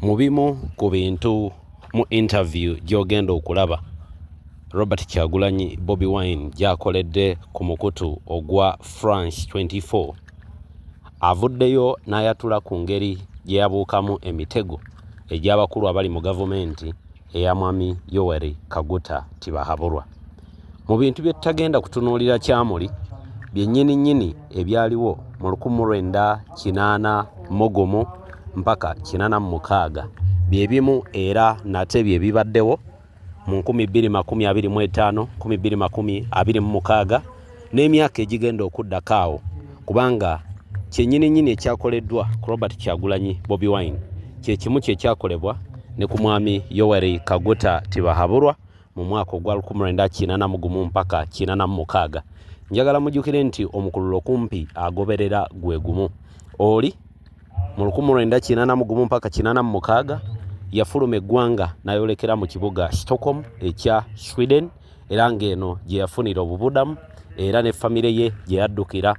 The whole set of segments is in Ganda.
Mu bimu ku bintu mu interview gy'ogenda okulaba Robert Kyagulanyi Bobi Wine gy'akoledde ku mukutu ogwa France 24 avuddeyo n'ayatula ku ngeri gye yabuukamu emitego egy'abakulu abali mu gavumenti eya Mwami Yoweri Kaguta Tibahaburwa. Mu bintu bye tutagenda kutunuulira kyamuli byennyini ebyaliwo mu 1980 mpaka 86 bye bimu era nate bye bibaddewo mu 2025 2026 n'emyaka egigenda okuddako awo, kubanga kyennyini ekyakoleddwa ku Robert Kyagulanyi Bobi Wine kye kimu kye kyakolebwa ne ku Mwami Yoweri Kaguta Tibahaburwa mu mwaka ogwa 1981 mpaka 86. Njagala mujjukire nti omukululo kumpi agoberera gwe gumu. Oli mu 1981 mpaka 86 yafuluma eggwanga n'ayolekera mu kibuga Stockholm ekya Sweden, era ng'eno gye yafunira obubudamu era ne famire ye gye yaddukira,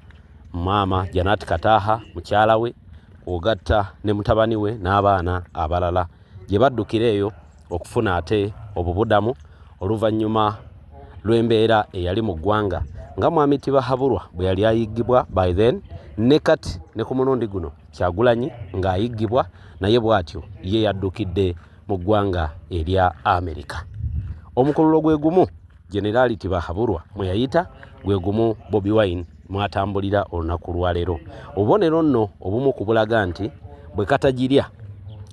maama Janat Kataha mukyala we ogatta ne mutabani we n'abaana abalala gye baddukira eyo okufuna ate obubudamu oluvannyuma lw'embeera eyali mu ggwanga nga Mwami Tibahaburwa bwe yali ayiggibwa by then, ne kati ne ku mulundi guno Kyagulanyi ng'ayiggibwa naye bw'atyo ye yaddukidde mu ggwanga erya Amerika. Omukululo gwe gumu Generali Tibahaburwa mwe yayita, gwe gumu Bobi Wine mwatambulira olunaku lwa leero. Obubonero nno obumu kubulaga nti bwe katagirya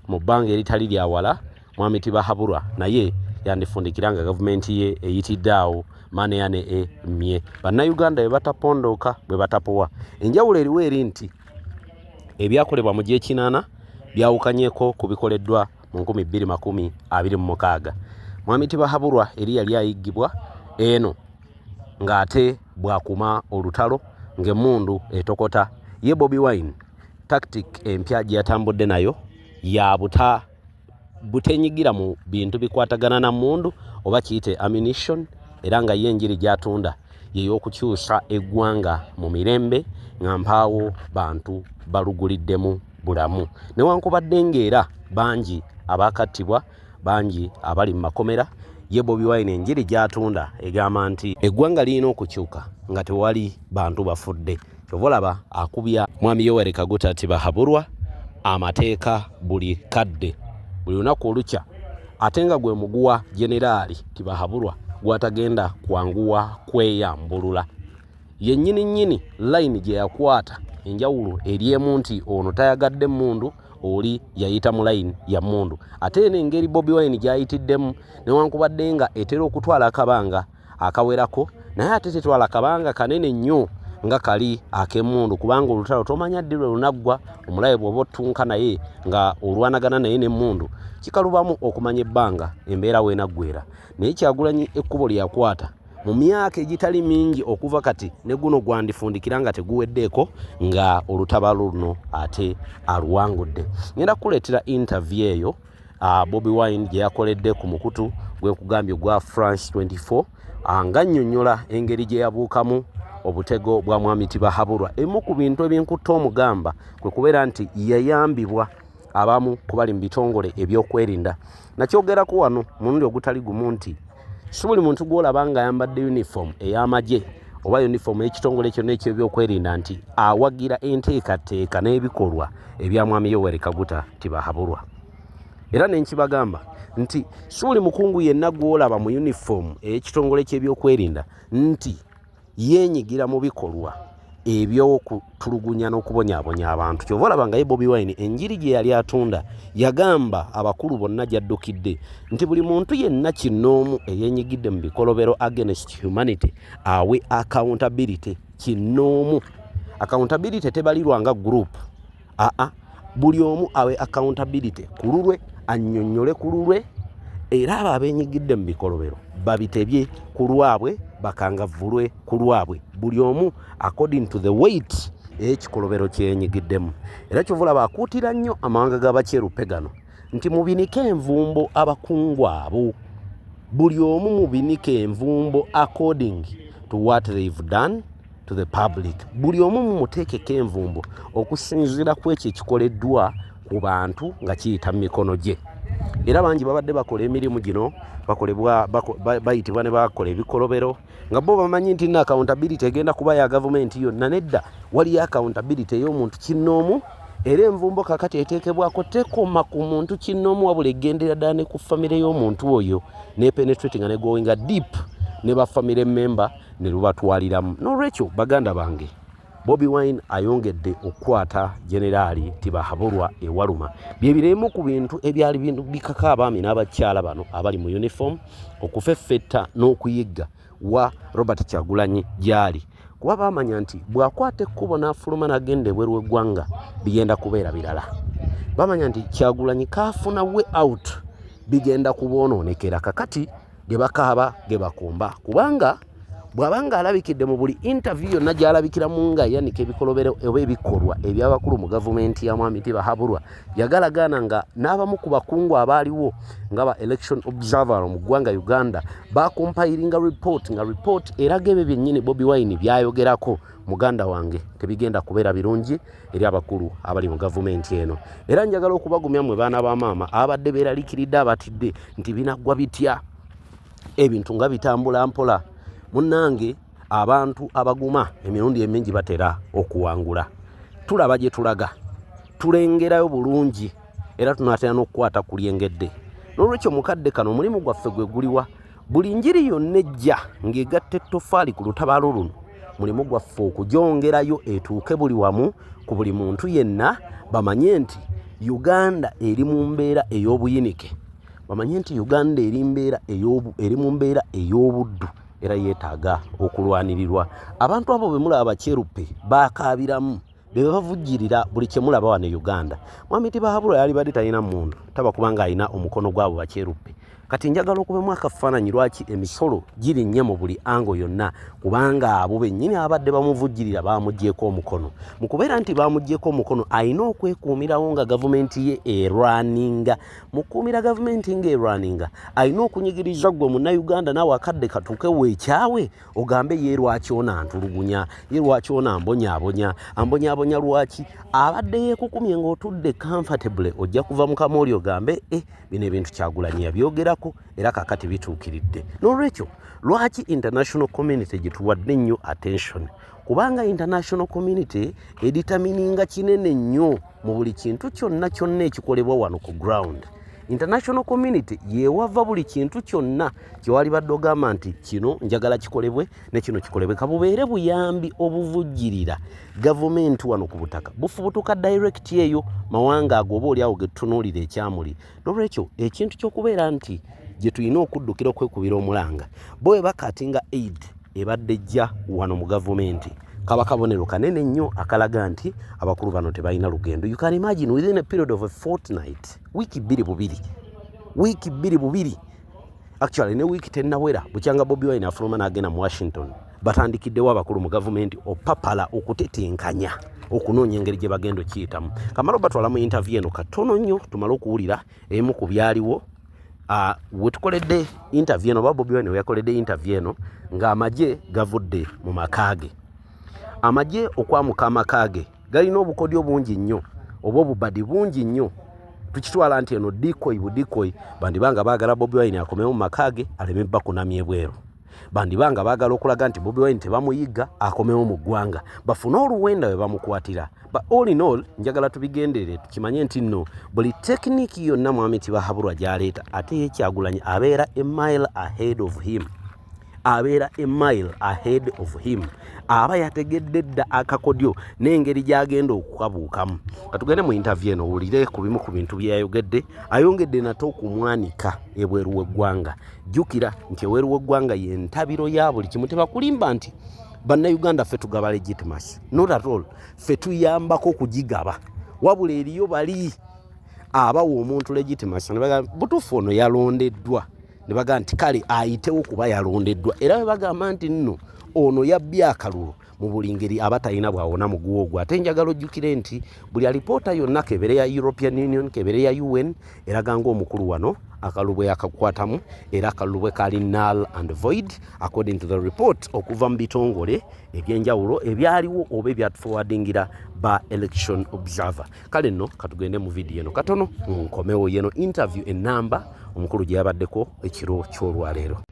mu bbanga eritali lya wala Mwami Tibahaburwa naye yandifundikiranga gavumenti ye eyitidde awo maneane emye. Bannayuganda bwe batapondoka bwe batapowa. Enjawulo eriwo eri nti ebyakolebwa mu gy'ekinaana byawukanyeko ku bikoleddwa mu 2026. Mwami Tibahaburwa eri yali ayiggibwa eno ng'ate bwakuma olutalo ng'emmundu etokota. Ye Bobi Wine tactic empya gye yatambudde nayo ya butenyigira mu bintu bikwatagana na mmundu oba kiyite ammunition, era nga ye enjiri gy'atunda ye y'okukyusa eggwanga mu mirembe nga mpaawo bantu baluguliddemu bulamu. Newankubadde ng'era bangi abaakattibwa, bangi abali mu makomera, ye Bobi Wine enjiri gy'atunda egamba nti eggwanga lirina okukyuka nga tewali bantu bafudde. Kyova olaba akubya Mwami Yoweri Kaguta Tibahaburwa amateeka buli kadde, buli lunaku olukya, ate nga gwe muguwa Generali Tibahaburwa gwatagenda kwanguwa kweyambulula. Yennyini line gye yakwata enjawulo eryemu nti ono tayagadde emmundu, oli yayita mu line ya mmundu. Ate n'engeri Bobi Wine gy'ayitiddemu newankubadde nga etera okutwala akabanga akawerako, naye ate tetwala akabanga kanene nnyo nga kali ak'emmundu, kubanga olutalo tomanya ddi lwe lunaggwa. Omulabe bw'oba ottunka naye nga olwanagana naye n'emmundu kikalubamu okumanya ebbanga embeera weenaggwera. Naye Kyagulanyi ekkubo lyakwata mu myaka egitali mingi okuva kati ne guno gwandifundikira nga teguweddeeko nga olutabaalo luno ate aluwangudde. Ngenda kukuleetera interview eyo Bobi Wine gye yakoledde ku mukutu gwe kugambye gwa France 24 nga nnyonnyola engeri gye yabuukamu obutego bwa Mwami Tibahaburwa. Emu ku bintu ebinkutta omugamba kwe kubeera nti yayambibwa abamu ku bali mu bitongole ebyokwerinda. Nakyogerako wano mulundi ogutali gumu nti si buli muntu gw'olaba nga ayambadde uniform ey'amagye oba uniform y'ekitongole kyonna eky'ebyokwerinda nti awagira enteekateeka n'ebikolwa ebya Mwami Yoweri Kaguta Tibahaburwa. Era nenkibagamba nti si buli mukungu yenna gw'olaba mu uniform ey'ekitongole ky'ebyokwerinda nti yeenyigira mu bikolwa eby'okutulugunya n'okubonyaabonya abantu. Kyova olaba nga ye Bobi Wine enjiri gye yali atunda yagamba abakulu bonna gy'addukidde nti buli muntu yenna kinnoomu eyeenyigidde mu bikolobero against humanity awe accountability. Kinnoomu accountability tebalirwa nga group, buli omu awe accountability ku lulwe, annyonnyole ku lulwe, era abo abeenyigidde mu bikolobero babitebye ku lwabwe, bakangavvulwe ku lwabwe, buli omu according to the weight ey'ekikolobero kyenyigiddemu. Era kyova olaba akuutira nnyo amawanga g'abakyeruppe gano nti mubinike envumbo abakungu abo, buli omu mubinike envumbo according to what they've done to the public. Buli omu mumuteekeko envumbo okusinziira ku ekyo ekikoleddwa ku bantu nga kiyita mu mikono gye. Era bangi babadde bakola emirimu gino bayitibwa ne bakola ebikolobero nga bo bamanyi nti na accountability egenda kuba ya gavumenti yonna. Nedda, waliyo accountability ey'omuntu kinnoomu, era envumbo kakati eteekebwako tekoma ku muntu kinnoomu wabula egendera ddala ne ku famire y'omuntu oyo ne penetrating nga ne going deep ne ba family member ne lubatwaliramu. N'olwekyo baganda bange, Bobi Wine ayongedde okukwata Generali Tibahabulwa ewaluma. Byebiremu ku bintu ebyali bikaka abaami n'abakyala bano abali mu uniform okufeffetta n'okuyigga wa Robert Kyagulanyi gyali. Kuba bamanya nti bw'akwata ekkubo n'afuluma n'agenda ebweru w'eggwanga bigenda kubeera birala. Bamanya nti Kyagulanyi kaafuna way out bigenda kuboonoonekera kakati ge bakaaba ge bakumba. Kubanga bw'abanga alabikidde mu buli interview yonna gy'alabikiramu nga yanika ebikolobero oba ebikolwa eby'abakulu mu gavumenti ya Mwami Tibahabulwa, yagalagana nga n'abamu ku bakungu abaaliwo nga ba election observer mu ggwanga Uganda bakompilinga report nga report eraga ebyo byennyini Bobi Wine byayogerako muganda wange tebigenda kubeera birungi eri abakulu abali mu gavumenti eno. Era njagala okubagumya mwe baana ba maama abadde beeraliikiridde abatidde nti binaggwa bitya ebintu nga bitambula mpola. Munnange abantu abaguma emirundi emingi batera okuwangula. Tulaba gye tulaga, tulengerayo bulungi era tunaatera n'okukwata ku lyengedde. N'olwekyo mukadde kano omulimu gwaffe gwe guliwa buli njiri yonna ejja ng'egatta ettofaali ku lutabaalo luno, mulimu gwaffe okugyongerayo etuuke buli wamu ku buli muntu yenna bamanye nti Uganda eri mu mbeera ey'obuyinike, bamanye nti Uganda eri mu mbeera ey'obuddu era yeetaaga okulwanirirwa. Abantu abo be mulaba bakyeruppe baakaabiramu be bavujjirira buli kye mulaba wano Uganda. Mwami Tibahabulwa yali badde talina mmundu taba kubanga alina omukono gwabo bakyeruppe. Kati njagala okubemu akafaananyi lwaki emisolo giri nnyo mu buli ango yonna, kubanga abo bennyini abadde bamuvujjirira bamuggyeko omukono. Mu kubeera nti bamuggyeko omukono alina okwekuumirawo nga gavumenti ye erwaninga. Mukuumira gavumenti ng'erwaninga alina okunyigiriza gwe munnayuganda naawe akadde katuuke weekyawe ogambe ye lwaki ono antulugunya, ye lwaki ono ambonyaabonya lwaki abadde yeekukumye ng'otudde comfortable ojja kuva mu kamooli ogambe bino ebintu Kyagulanyi yabyogerako era kakati bituukiridde. N'olwekyo lwaki international community gituwadde nnyo attention? Kubanga international community editamininga kinene nnyo mu buli kintu kyonna ekikolebwa wano ku ground. International community yewava buli kintu kyonna kyewali badde ogamba nti kino njagala kikolebwe ne kino kikolebwe kabubeere buyambi obuvujjirira gavumenti wano ku butaka bufubutuka direct eyo mawanga agoba oli awo getutunuulira ekyamuli. N'olwekyo ekintu ky'okubeera nti gye tulina okuddukira okwekubira omulanga bwe bakatinga aid ebadde ejja wano mu gavumenti kaba kabonero kanene nnyo akalaga nti abakulu bano tebalina lugendo. You can imagine within a period of a fortnight, wiki bbiri bubiri, actually ne wiki tennawera bukyanga Bobi Wine afuluma n'agenda mu Washington, batandikiddewo abakulu mu gavumenti opapala okutetenkanya okunoonya engeri gye bagenda okiyitamu. Kamala batwala mu interview eno katono nnyo tumale okuwulira emu ku byaliwo. Wetukoledde interview eno, Bobi Wine yakoledde interview eno ng'amagye gavudde mu makaage. Amagye okwamuka amakaage galina obukodyo bungi nnyo oba obubadi bungi nnyo. Tukitwala nti eno budikoyi bandibanga baagala Bobi Wine akomewo mu makaage aleme bakunamya ebweru. Bandibanga baagala okulaga nti Bobi Wine tebamuyigga akomewo mu ggwanga bafune oluwenda we bamukwatira. But all in all njagala tubigenderere tukimanye nti nno buli tekiniki yonna Mwami Tibahabulwa gy'aleeta ate ye Kyagulanyi abeera a mile ahead of him. Aba yategedde dda akakodyo n'engeri gy'agenda okukabuukamu. Katugende mu interview eno owulire ku bimu ku bintu byayogedde. Ayongedde nate okumwanika ebweru w'eggwanga. Jjukira nti ebweru w'eggwanga ye ntabiro ya buli kimu. Tebakulimba nti bannayuganda ffe tugaba legitimacy. Not at all. Ffe tuyambako kugigaba. Wabula eriyo bali abawa omuntu legitimacy ne bagamba butuufu ono yalondeddwa. Ne bagamba nti kale ayitewo kuba yalondeddwa. Era bagamba nti nno ono yabbye akalulu mu buli ngeri abatalina bwawona muguwo ogwo. Ate njagala ojjukire nti buli alipoota yonna kebere ya European Union, kebere ya UN eraga ng'omukulu wano akalulu bwe yakakwatamu era akalulu bwe kali null and void according to the report okuva mu bitongole ebyenjawulo ebyaliwo oba ebyatuforwardingira ba election observer. Kale nno katugende mu video eno katono nkomewo yeno interview enamba omukulu gye yabaddeko ekiro ky'olwaleero.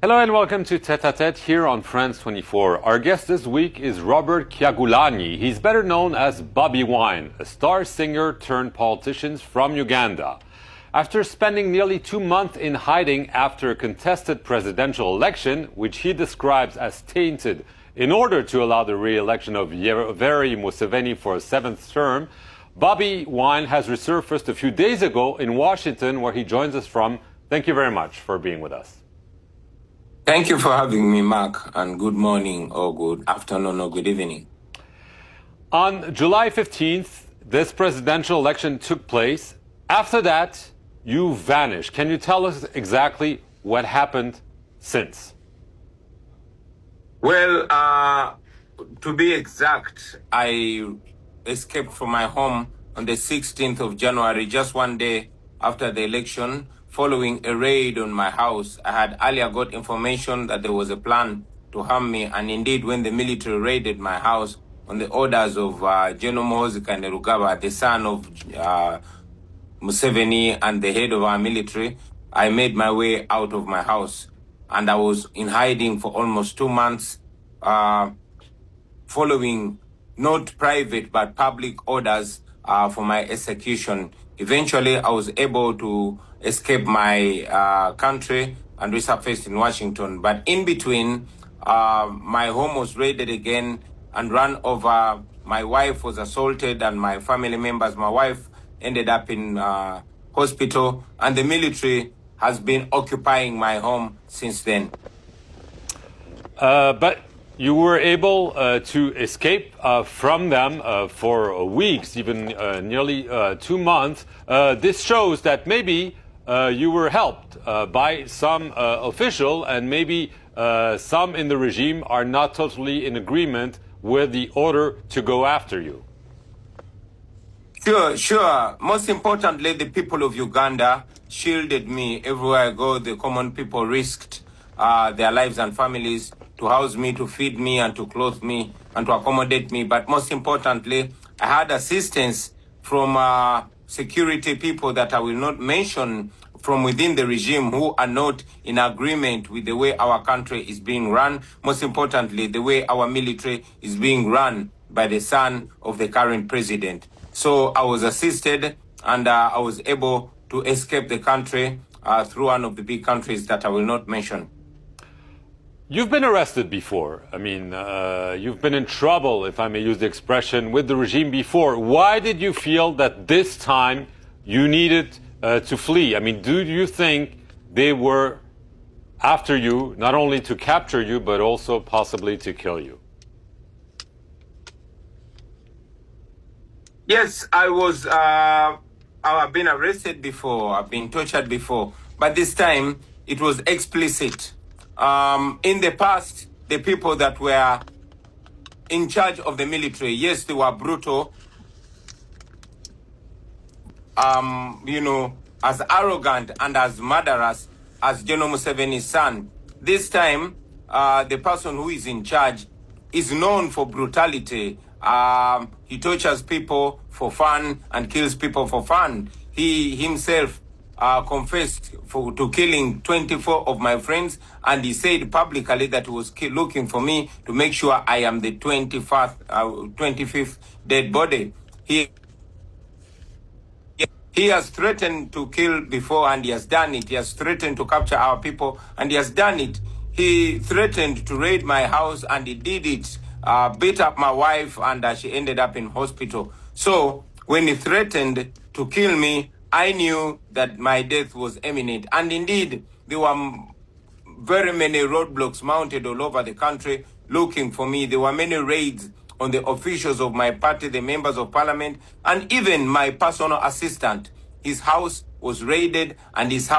Hello and welcome to Tete à Tete here on France 24. Our guest this week is Robert Kyagulanyi. He's better known as Bobi Wine, a star singer turned politician from Uganda. After spending nearly 2 months in hiding after a contested presidential election, which he describes as tainted, in order to allow the re-election of Yoweri Museveni for a 7th term, Bobi Wine has resurfaced a few days ago in Washington, where he joins us from. Thank you very much for being with us. Thank you for having me, Mark, and good morning or good afternoon or good evening. On July 15th, this presidential election took place. After that, you vanished. Can you tell us exactly what happened since? Well, to be exact, I escaped from my home on the 16th of January, just one day after the election, following a raid on my house. I had earlier got information that there was a plan to harm me, and indeed when the military raided my house on the orders of General Muhoozi Kainerugaba, the son of Museveni and the head of our military, I made my way out of my house, and I was in hiding for almost 2 months, following not private but public orders for my execution. Eventually, I was able to escape my country and resurfaced in Washington. But in between, my home was raided again and run over. My wife was assaulted and my family members. My wife ended up in hospital, and the military has been occupying my home since then. But you were able to escape from them for weeks, even nearly 2 months. This shows that maybe you were helped by some official, and maybe some in the regime are not totally in agreement with the order to go after you. Sure. Most importantly, the people of Uganda shielded me everywhere I go. The common people risked their lives and families to house me, to feed me, and to clothe me, and to accommodate me. But most importantly, I had assistance from security people that I will not mention from within the regime, who are not in agreement with the way our country is being run. Most importantly, the way our military is being run by the son of the current president. So I was assisted, and I was able to escape the country through one of the big countries that I will not mention. You've been arrested before. I mean, you've been in trouble, if I may use the expression, with the regime before. Why did you feel that this time you needed to flee? I mean, do you think they were after you, not only to capture you, but also possibly to kill you? Yes, I've been arrested before, I've been tortured before, but this time it was explicit. In the past, the people that were in charge of the military, yes, they were brutal, as arrogant and as murderous as General Museveni's son. This time, the person who is in charge is known for brutality. He tortures people for fun and kills people for fun. He himself confessed to killing 24 of my friends, and he said publicly that he was looking for me to make sure I am the 25th dead body. He has threatened to kill before, and he has done it. He has threatened to capture our people, and he has done it. He threatened to raid my house, and he did it. Beat up my wife, and she ended up in hospital. So when he threatened to kill me, I knew that my death was imminent. And indeed, there were very many roadblocks mounted all over the country looking for me. There were many raids on the officials of my party, the members of parliament, and even my personal assistant. His house was raided, and his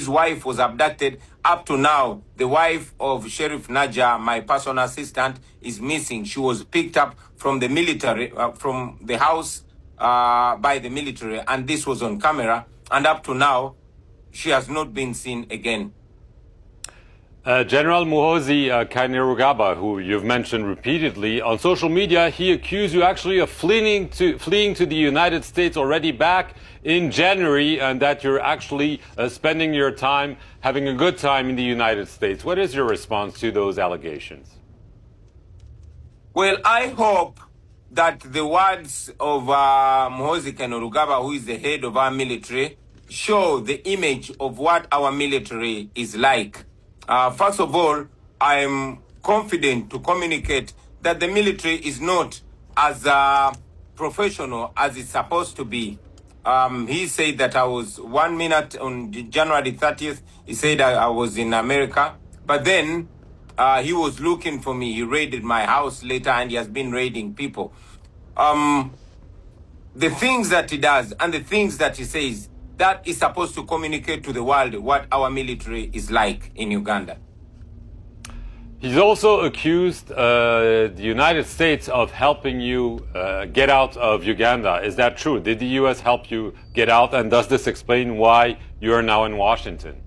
wife was abducted. Up to now, the wife of Sheriff Naja, my personal assistant, is missing. She was picked up from the military, from the house by the military, and this was on camera. And up to now, she has not been seen again. General Muhoozi Kainerugaba, who you've mentioned repeatedly on social media, he accused you actually of fleeing to the United States already back in January, and that you're actually spending your time having a good time in the United States. What is your response to those allegations? Well, I hope that the words of Muhoozi Kainerugaba, who is the head of our military, show the image of what our military is like. First of all, I'm confident to communicate that the military is not as professional as it's supposed to be. He said that I was 1 minute on January 30th. He said I was in America, but then he was looking for me. He raided my house later, and he has been raiding people. The things that he does and the things that he says, that is supposed to communicate to the world what our military is like in Uganda. He's also accused the United States of helping you get out of Uganda. Is that true? Did the U.S. help you get out? And does this explain why you are now in Washington?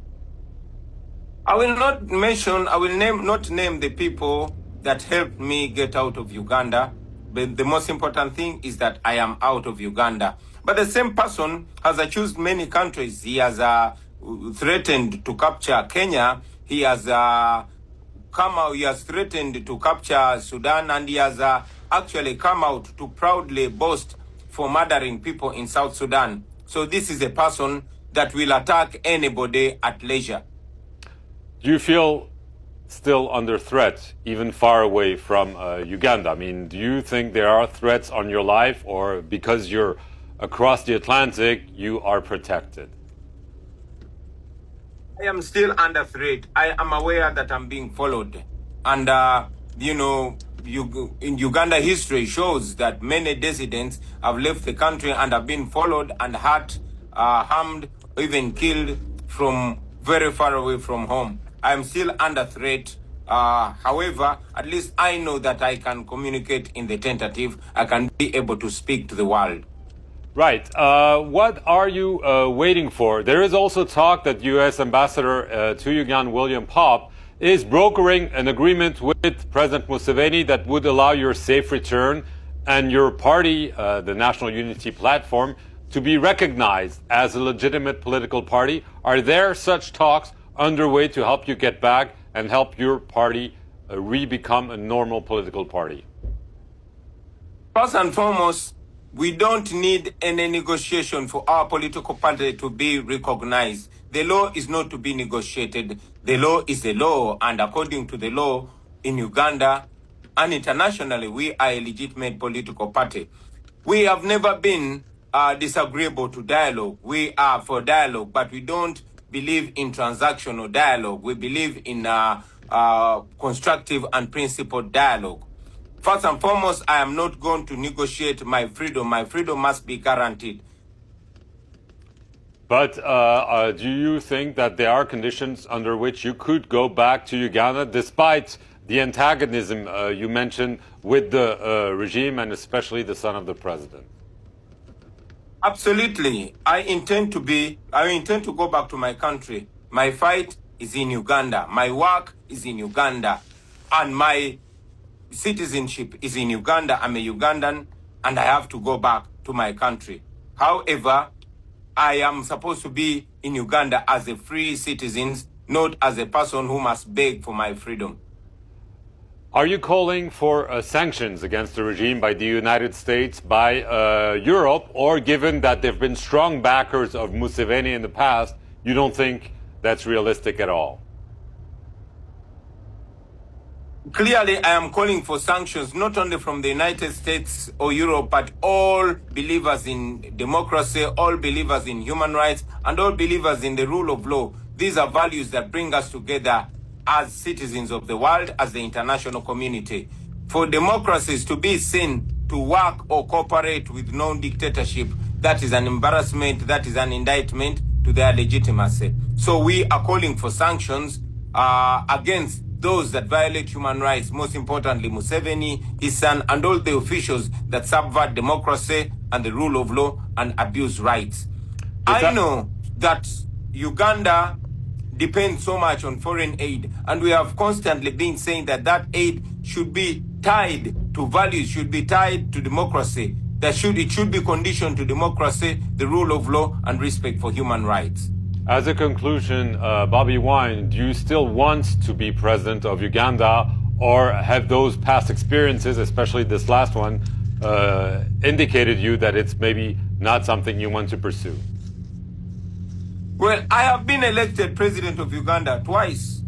I will not name the people that helped me get out of Uganda. But the most important thing is that I am out of Uganda. But the same person has accused many countries. He has threatened to capture Kenya. He has he has threatened to capture Sudan, and he has actually come out to proudly boast for murdering people in South Sudan. So this is a person that will attack anybody at leisure. Do you feel still under threat, even far away from Uganda? I mean, do you think there are threats on your life, or because you're across the Atlantic, you are protected? I am still under threat. I am aware that I'm being followed. And, in Uganda, history shows that many dissidents have left the country and have been followed and hurt, harmed, even killed from very far away from home. I am still under threat. However, at least I know that I can communicate in the tentative. I can be able to speak to the world. Right. What are you waiting for? There is also talk that U.S. Ambassador to Uganda, William Popp, is brokering an agreement with President Museveni that would allow your safe return and your party, the National Unity Platform, to be recognized as a legitimate political party. Are there such talks underway to help you get back and help your party re-become a normal political party? First and foremost, we don't need any negotiation for our political party to be recognized. The law is not to be negotiated. The law is the law, and according to the law in Uganda and internationally, we are a legitimate political party. We have never been disagreeable to dialogue. We are for dialogue, but we don't believe in transactional dialogue. We believe in constructive and principled dialogue. First and foremost, I am not going to negotiate my freedom. My freedom must be guaranteed. But do you think that there are conditions under which you could go back to Uganda, despite the antagonism you mentioned with the regime and especially the son of the president? Absolutely. I intend to go back to my country. My fight is in Uganda. My work is in Uganda. And my citizenship is in Uganda. I'm a Ugandan, and I have to go back to my country. However, I am supposed to be in Uganda as a free citizen, not as a person who must beg for my freedom. Are you calling for sanctions against the regime by the United States, by Europe, or given that there have been strong backers of Museveni in the past, you don't think that's realistic at all? Clearly, I am calling for sanctions, not only from the United States or Europe, but all believers in democracy, all believers in human rights, and all believers in the rule of law. These are values that bring us together as citizens of the world, as the international community. For democracies to be seen to work or cooperate with non-dictatorship, that is an embarrassment, that is an indictment to their legitimacy. So we are calling for sanctions against those that violate human rights, most importantly Museveni, his son, and all the officials that subvert democracy and the rule of law and abuse rights. I know that Uganda depend so much on foreign aid. And we have constantly been saying that that aid should be tied to values, should be tied to democracy. It should be conditioned to democracy, the rule of law, and respect for human rights. As a conclusion, Bobby Wine, do you still want to be president of Uganda, or have those past experiences, especially this last one, indicated you that it's maybe not something you want to pursue? Well, I have been elected president of Uganda twice.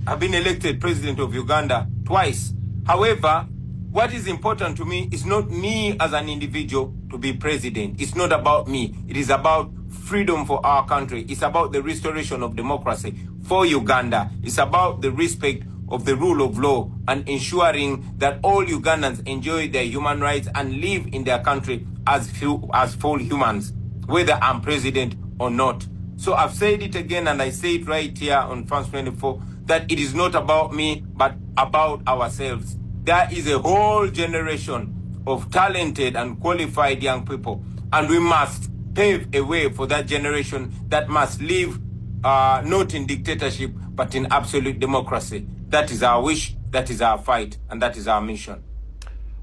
I've been elected president of Uganda twice. However, what is important to me is not me as an individual to be president. It's not about me. It is about freedom for our country. It's about the restoration of democracy for Uganda. It's about the respect of the rule of law and ensuring that all Ugandans enjoy their human rights and live in their country as full humans, whether I'm president or not. So I've said it again, and I say it right here on France 24, that it is not about me, but about ourselves. There is a whole generation of talented and qualified young people, and we must pave a way for that generation that must live not in dictatorship, but in absolute democracy. That is our wish, that is our fight, and that is our mission.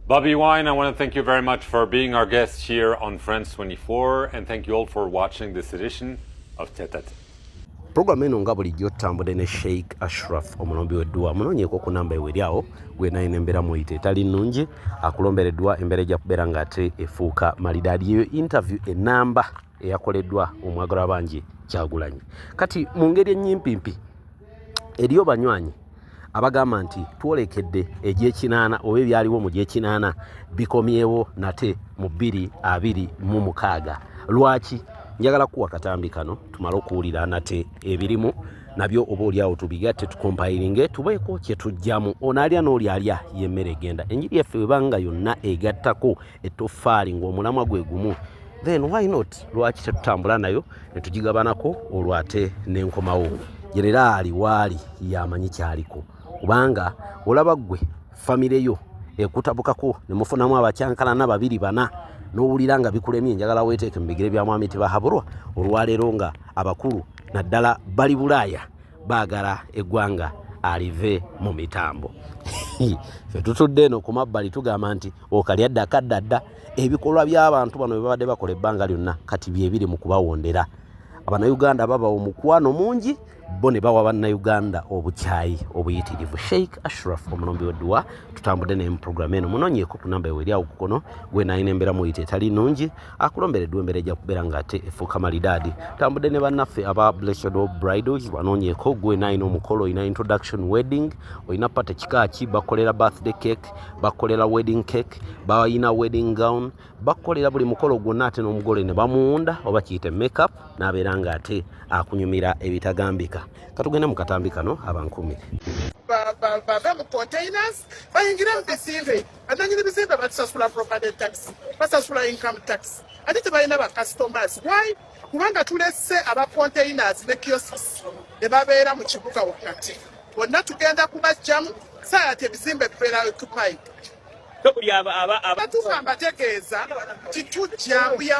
Bobby Wine, I want to thank you very much for being our guest here on France 24, and thank you all for watching this edition of Tete à Tete. Program eno nga bulijjo tutambudde ne Sheikh Ashraf omulombi w'edduwa munoonyeeko ku namba eweriawo gwenaayina embeera muyite etali nnungi akulombereddwa embeera ejja kubeera ng'ate efuuka malidaadi eyo interview enamba eyakoleddwa omwagalwa bangi Kyagulanyi. Kati mu ngeri ennyimpimpi eriyo banywanyi abagamba nti twolekedde egy'ekinaana oba ebyaliwo mu gy'ekinaana bikomyewo nate mu 2026. Lwaki? Njagala kuwa katambi kano tumale okuwulira nate ebirimu nabyo oba oliawo tubigatte tukompilinge tubeeko kye tujjamu. Ono alya n'oli alya y'emmere egenda. Enjiri yaffe webanga yonna egattako ettoffaali ng'omulamwa gwe gumu, then why not? Lwaki tetutambula nayo ne tugigabanako olwate n'enkomawo. Jenerali waali yamanyi kyaliko, kubanga olaba gwe famire yo ekutabukako ne mufunamu abakyankalana 2-4 n'owulira nga bikulemye. Njagala weeteeke mu bigere bya mwami tebahabulwa olwaleero nga abakulu naddala bali Bulaaya baagala eggwanga alive mu mitambo. Ffe tutudde eno ku mabbali tugamba nti okalya ddakadda ebikolwa by'abantu bano bye babadde bakola ebbanga lyonna kati bye biri mu kubawondera. Abannayuganda baba omukwano mungi bo ne bawa bannayuganda obukyayi obuyitirivu. Sheikh Ashraf omulombi w'edduwa tutambudde ne mu program eno munoonyeeko ku namba eweriawo kukono gwe naayina embeera muyite etali nnungi akulombereddwa embeera ejja kubeera ng'ate efuuka malidaadi. Tutambudde ne bannaffe aba Blessed Hope Bridals banoonyeeko gwe naayina omukolo oyina introduction wedding, oyina pata kika ki, bakolera birthday cake, bakolera wedding cake, bayina wedding gown, bakolera buli mukolo gwonna ate n'omugole ne bamuwunda oba kiyite makeup n'abeera ng'ate akunyumira ebitagambika. Katugenda mu katambi kano abankumi bava mu containers bayingira mu bizimbe abanyini bizimbe basasula property tax, basasula income tax, ate tebalina ba customers. Why? Kubanga tulese aba containers ne kiosks ne babeera mu kibuga wakati bonna tugenda kubajjamu saa ate bizimbe bibeera occupied. We are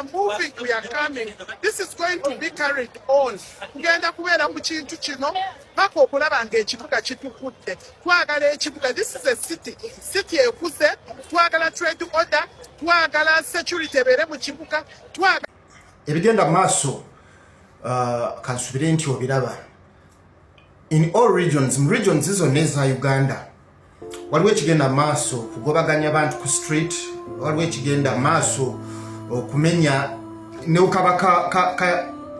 moving, we are coming. This is going to be carried on. Kugenda kubeera mu kintu kino paka okulaba ng'ekibuga kitukudde. Twagala ekibuga. This is a city ekuze. Twagala trade order. Twagala security ebeere mu kibuga. Ebigenda maaso kansubire nti obiraba. In all regions, mu regions zonna eza Uganda, waliwo ekigenda maaso kugobaganya abantu ku street, waliwo ekigenda maaso okumenya ne ukabaka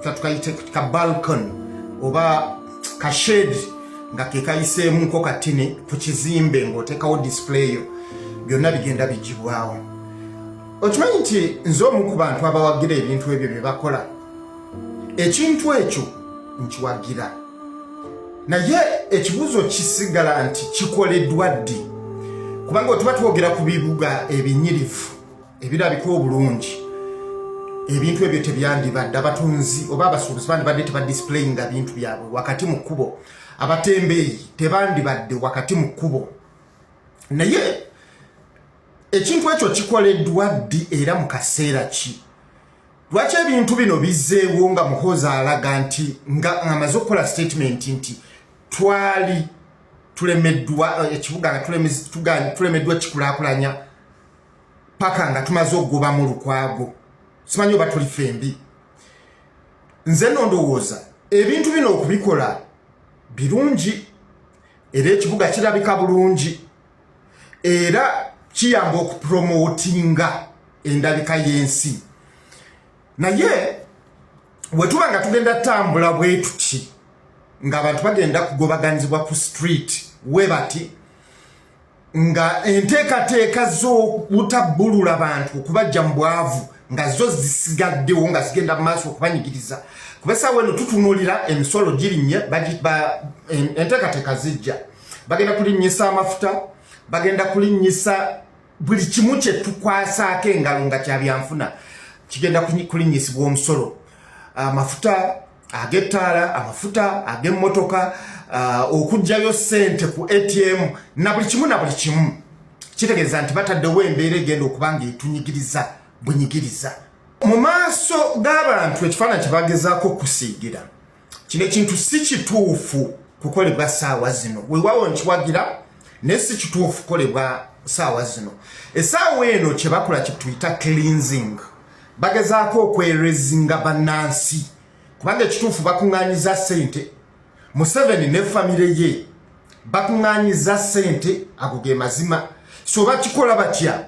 tukayite ka balcony oba ka shade nga ke kayiseemu nko katini ku kizimbe ng'oteekawo display yo, byonna bigenda bigibwawo. Okimanyi nti nze omu ku bantu abawagira ebintu ebyo bye bakola, ekintu ekyo nkiwagira, naye ekibuuzo kisigala nti kikoleddwa ddi? Kubanga tuba twogera ku bibuga ebinyirivu ebirabika obulungi, ebintu ebyo tebyandibadde abatunzi oba abasuubuzi bandibadde tebadisplayinga bintu byabwe wakati mu kkubo, abatembeeyi tebandibadde wakati mu kkubo. Naye ekintu ekyo kikoleddwa ddi era mu kaseera ki? lwaki ebintu bino bizzeewo nga Muhoozi alaga nti nga amaze okukola statement nti twali tulemeddwa ekibuga nga tulemeddwa kikulaakulanya paka nga tumaze okugoba mu lukwago. Simanyi oba tuli fembi. Nze ndowooza ebintu bino okubikola birungi era ekibuga kirabika bulungi era kiyamba okupromotinga endabika y'ensi. Naye wetuba nga tugenda tambula bwe tuti nga abantu bagenda kugobaganizibwa ku street we bati nga enteekateeka z'obutabbulula bantu okubajja mu bwavu nga zo zisigaddewo nga zigenda mu maaso okubanyigiriza. Kuba essaawa eno tutunuulira emisolo girinnye enteekateeka zijja bagenda kulinnyisa amafuta bagenda kulinnyisa buli kimu kye tukwasaako engalo nga kyabyanfuna kigenda kulinnyisibwa omusolo. Amafuta ag'ettaala, amafuta ag'emmotoka, okugjayo ssente ku ATM na buli kimu kitegeeza nti bataddewo embeera egenda okuba nga etunyigiriza bunyigiriza. Mu maaso g'abantu ekifaananyi kye bagezaako kusiigira kino ekintu si kituufu kukolebwa ssaawa zino. Weewaawo nkiwagira naye si kituufu kukolebwa ssaawa zino. Essaawa eno kye bakola kye tuyita cleansing. Bagezaako okwerezinga bannansi kubanga ekituufu bakuŋŋaanyiza ssente. Museveni ne famire ye bakuŋŋaanyiza ssente ago ge mazima. So bakikola batya?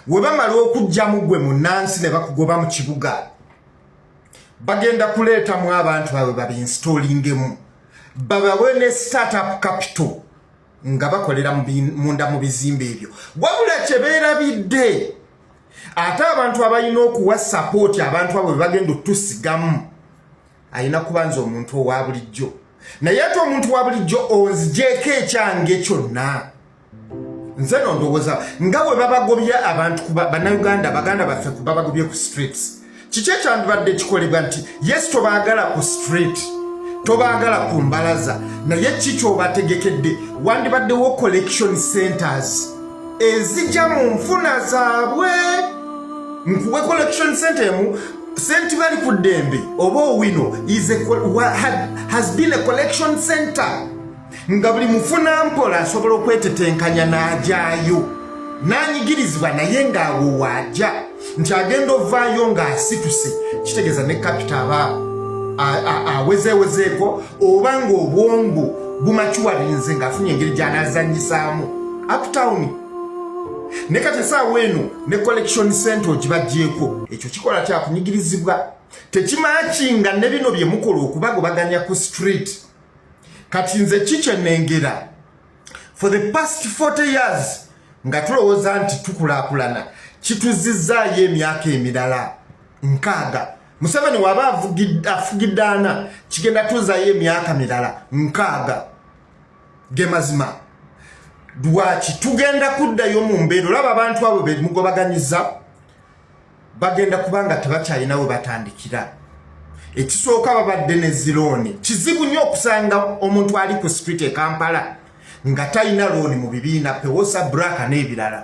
We bamala okugjamu gwe munnansi ne bakugoba mu kibuga bagenda kuleetamu abantu baabwe babiinstallingemu babawe ne startup capital nga bakolera munda mu bizimbe ebyo. Wabula kye beerabidde ate abantu abalina okuwa support abantu abo bagenda otusigamu ayina kubanza omuntu owa bulijjo. Naye ate omuntu wa bulijjo onzigyeko ekyange kyonna. Nze ndowooza nga bwe babagobya abantu bannayuganda baganda baffe kuba bagobye ku streets. Kiki ekyandibadde kikolebwa nti yes tobaagala ku street tobaagala ku mbalaza naye ki kyobategekedde wandibaddewo collection centers ezijja mu nfuna zaabwe. Nkuwe collection center emu senti bali ku ddembe oba owino has been a collection center nga buli mufuna mpola asobola okwetetenkanya n'ajaayo n'anyigirizibwa naye ng'awo waajja nti agenda ovaayo ng'asituse kitegeeza ne kapita aba awezeewezeeko oba ng'obwongo bumakiwalinze ng'afunye engeri gy'anaazanyisaamu uptown. Ne kati essaawa eno ne collection center ogibaggyeko ekyo kikola kyakunyigirizibwa tekimakinga ne bino bye mukola okubagobaganya ku street. Kati nze kikyenengera for the past 40 years nga tulowooza nti tukulaakulana kituzizaayo emyaka emirala 6. Museveni waba afugiddaana kigenda tuzaayo emyaka mirala 6 ge mazima. Lwaki tugenda kuddayo mu mbeera olaba abantu abo be mugobaganyiza bagenda kubanga tebakyalina we batandikira. Ekisooka babadde ne zilooni. Kizibu nnyo okusanga omuntu ali ku street e Kampala nga talina looni mu bibiina Pewosa Braka n'ebirala.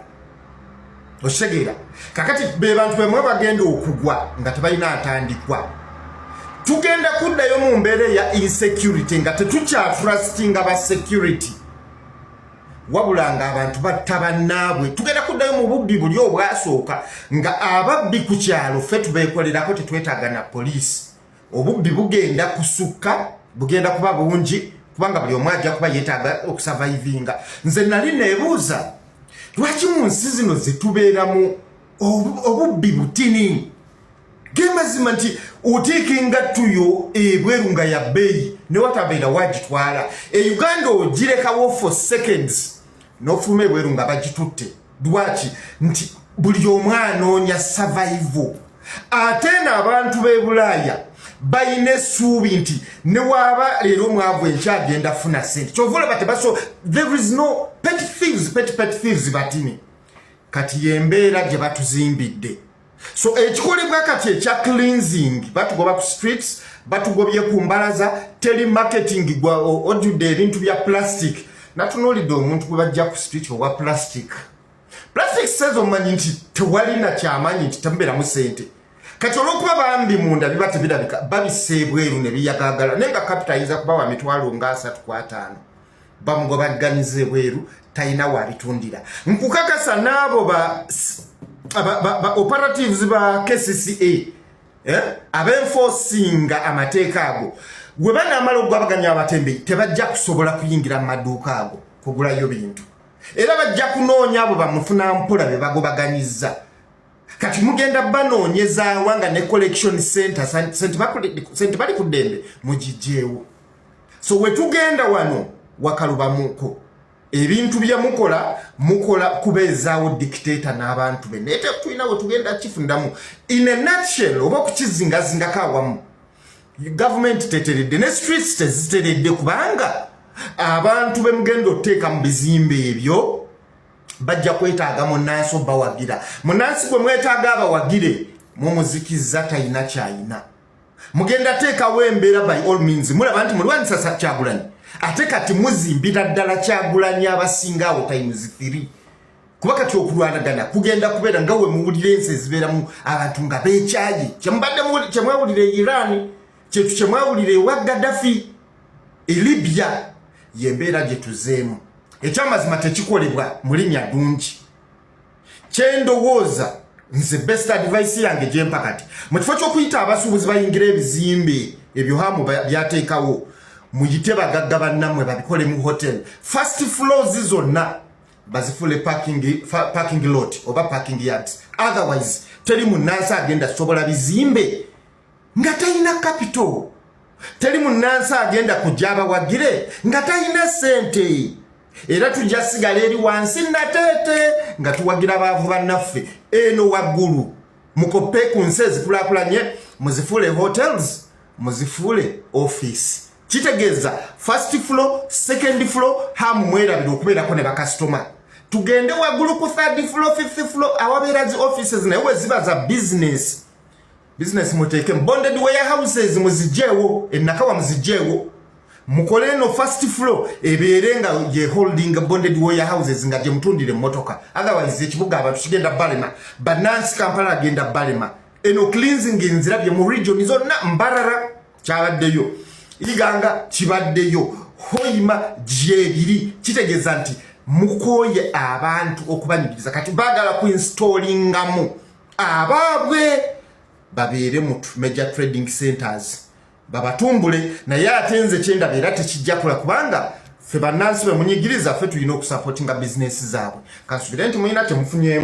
Osegeera kakati be bantu bemwe bagenda okugwa nga tebalina atandikwa. Tugenda kuddayo mu mbeera ya insecurity nga tetukyatrustinga ba security wabula nga abantu batta bannaabwe. Tugenda kuddayo mu bubbi buli obwasooka nga ababbi ku kyalo ffe tubeekolerako tetwetaaga na poliisi. Obubbi bugenda kusukka bugenda kuba bungi kubanga buli omu ajja kuba yeetaaga okusurvivinga. Nze nali neebuuza lwaki mu nsi zino zetubeeramu obubbi butini ge mazima nti otiikinga tuyo ebweru nga ya bbeeyi ne watabeera wagitwala Uganda ogirekawo for seconds n'ofuluma ebweru nga bagitutte. Lwaki? Nti buli omu anoonya survival. Ate n'abantu b'e Bulaaya bayina essuubi nti ne waaba leero mwavu enkyagenda funa ssente kyovula batebaso. There is no petty thieves batini. Kati yembeera gye batuzimbidde. So ekikolebwa kati ekya cleansing batugoba ku streets batugobye ku mbalaza telemarketing gwa ojudde ebintu bya plastic. Natunuulidde omuntu gwe bajja ku street owa plastic says omanyi nti tewali na kyamaanyi nti tembeeramu ssente. kati olwokuba bambi munda biba tebirabika babisebweru ne biyagagala nenga capitaliza kubawa mitwalo nga 3.5 bamugobaganize bweru taina wabitundira nkukakasa nabo ba operatives ba KCCA abenforcinga amateeka ago gwe banamala okugabaganya abatembe tebajja kusobola kuyingira mu maduuka ago kugulayo bintu era bajja kunoonya abo bamufuna mpola be bagobaganyiza kati mugenda banoonyeza wanga ne collection center sente bali ku ddembe mugijeewo so wetugenda wano wakalubamuko ebintu bya mukola kubeezaawo dictator n'abantu be nete tulina we tugenda kifundamu in a nutshell oba okukizingazingako awamu government teteredde ne streets teziteredde kubanga abantu be mugenda oteeka mu bizimbe ebyo bajja kwetaaga munansi obawagira munansi gwe mwetaaga abawagire mumuzikiza talina kyayina mugenda teekawo embeera by all means mulaba nti mulwanisa Kyagulanyi ate kati muzimbira ddala Kyagulanyi abasingaawo times 3 kuba kati okulwanagana kugenda kubeera nga we muwulira ensi ezibeeramu abantu nga beekyayi kyemwawulira Iran kyetu kyemwawulira ewa Gaddafi Libya yembeera gye tuzeemu ekyamazima tekikolebwa mu linnya ddungi kyendowooza nze best advice yange gyempa kati mu kifo ky'okuyita abasuubuzi bayingira ebizimbe ebyo hamu byateekawo muyite bagagga bannammwe babikole mu hotel first floors zonna bazifule parking lot oba parking yards otherwise teri munnansi agenda sobola bizimbe nga talina capital teri munnansi agenda kujja abawagire nga talina sente era tujja sigala eri wansi nateete nga tuwagira baavu bannaffe eno waggulu mukope ku nsi ezikulakulanye muzifule hotels muzifule office kitegeeza first floor second floor hamu mwerabira okubeerako ne bakasitoma tugende waggulu ku third floor fifth floor awabeera zi offices naye we ziba za business muteeke bonded warehouses muzijeewo ennakawa muzijeewo mukole eno first floor ebeere nga ye holding bonded warehouses nga gye mutundire emmotoka otherwise ekibuga abantu kigenda balema bannansi Kampala agenda balema eno cleansing nzirabye mu region zonna Mbarara kyabaddeyo Iganga kibaddeyo Hoima gyebiri kitegeeza nti mukoye abantu okubanyiriza kati bagala ku installingamu abaabwe babeere mu major trading centers babatumbule naye atenze kyenda beera tekijja kula kubanga ffe bannansi be munyigiriza ffe tulina okusupportinga business zaabwe kansubire nti mulina temufunyeemu